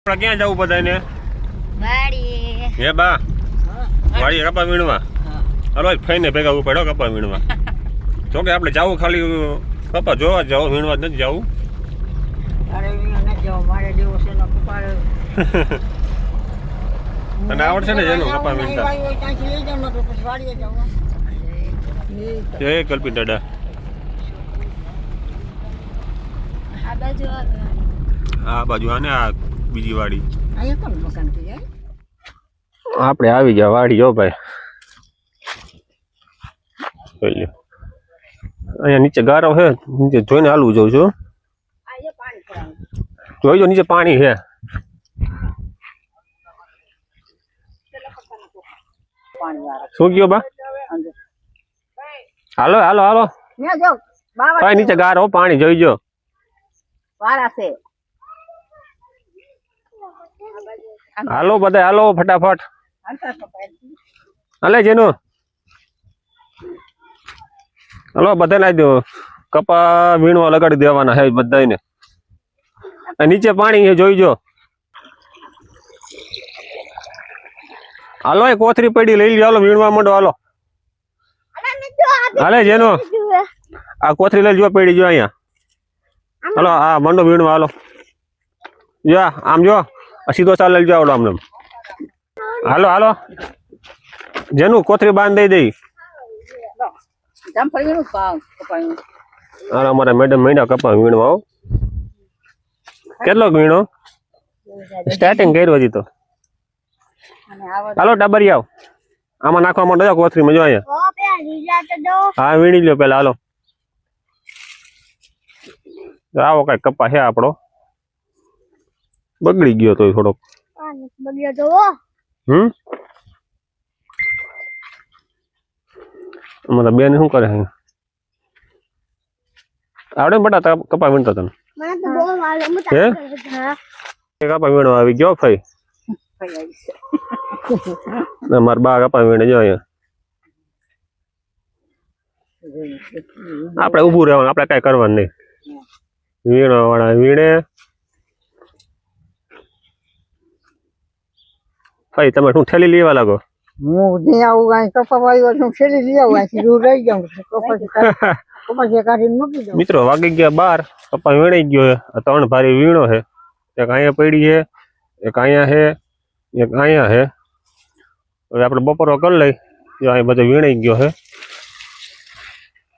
ક્યાં જવું બધાને? વાડી. હે બા વાડી કપા વીણવા. હાલો ફઈને ભેગા ઉભા પડ્યો કપા વીણવા. જો કે આપણે જાવું ખાલી કપા જોવા જાવ, વીણવા નથી જવું. અરે વીણવા નથી જવું, મારે જેવો છે ને કપાળ. તને આવડશે ને જેનું કપા વીણતા? જય કલ્પી દાદા. આ બાજુ આને આ બીજી વાડી. આપણે આવી ગયા વાડી. જો ભાઈ અહીંયા નીચે ગારો છે, નીચે જોઈને હાલવું જઉં છું. જોઈજો નીચે પાણી છે. શું કયો બા? હાલો હાલો હાલો ભાઈ, નીચે ગારો પાણી જોઈજો. હાલો બધા હાલો ફટાફટ. હાલે જેનું હાલો બધા નાઈ દો. કપા વીણવા લગાડી દેવાના છે બધાને. નીચે પાણી છે જોઈજો. હાલો એ કોથરી પડી લઈ લ્યો. હાલો વીણવા માંડો. હાલો હાલે જેનો આ કોથરી લઈ જો પડી જો અહીંયા. હાલો આ મંડો વીણવા. હાલો જો આમ જો સીધો ચાલ લઈ જાવ આમને. હાલો હાલો જેનું કોથરી બાંધ દઈ. હાલો અમારા મેડમ મહિના કપા વીણવા. કેટલો વીણો? સ્ટાર્ટિંગ કર્યું હજી તો. હાલો ટાબરી આવ. આમાં નાખવા માંડો કોથરીમાં જો અહીંયા. હા વીણી લ્યો પેલા. હાલો આવો કઈ કપા છે આપણો. બગડી ગયો તો થોડોક. અમારા બેન શું કરે? આવડે બટા કપા વીણતા તને? હે કપા વીણવા આવી ગયો ભાઈ. મારા બા કપા વીણે જો અહીંયા. આપણે ઉભું રહેવાનું, આપણે કઈ કરવાનું નહીં. વીણવા વાળા વીણે. ભાઈ તમે શું ઠેલી લેવા લાગો? હું નહીં આવું કાંઈ કપા વાળી છું, છેલ્લી લઈ આવું. દૂર રહી જાઉં કાઢીને મૂકી દઉં. મિત્રો વાગી ગયા 12. કપા વીણાઈ ગયો છે. 3 ભારી વીણો છે. એક અહીંયા પડી છે, એક અહીંયા છે, એક અહીંયા છે. હવે આપણે બપોરો કરી લઈ. જો અહીં બધો વીણાઈ ગયો છે.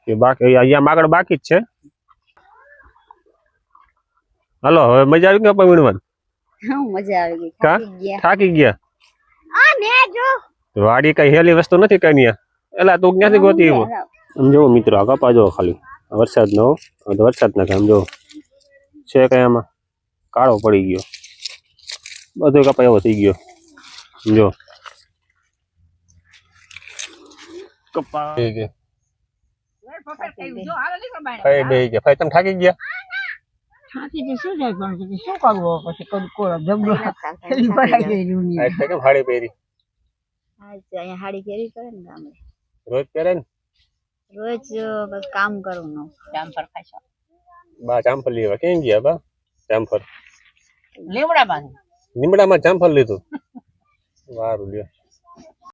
એ બાકી અહીંયા આગળ બાકી જ છે. હાલો હવે મજા આવી ગઈ કપા વીણવાની? મજા આવી ગઈ. થાકી ગયા. વાડી કઈ હેલી વસ્તુ નથી કઈ. એલા તું ક્યાંથી ગોતી આવ્યો? સમજો મિત્રો આ કપા જો ખાલી વરસાદ નો. વરસાદ ના કામ જો છે કઈ આમાં કાળો પડી ગયો. બધો કપા એવો થઈ ગયો. સમજો કપા થઈ ગયો. બે ગયા. ભાઈ તમે થાકી ગયા? શું કરવું પછી કેમ હાડી પહેરી? અહીંયા હાડી પહેરી કરે ને ગામડે. રોજ પહેરે ને? રોજ બસ કામ કરું નું. જામફળ ખાશો? બા જામફળ લેવા ક્યાં ગયા બા? જામફળ લીમડામાં. લીમડામાં જામફળ લીધું. વારું લ્યો.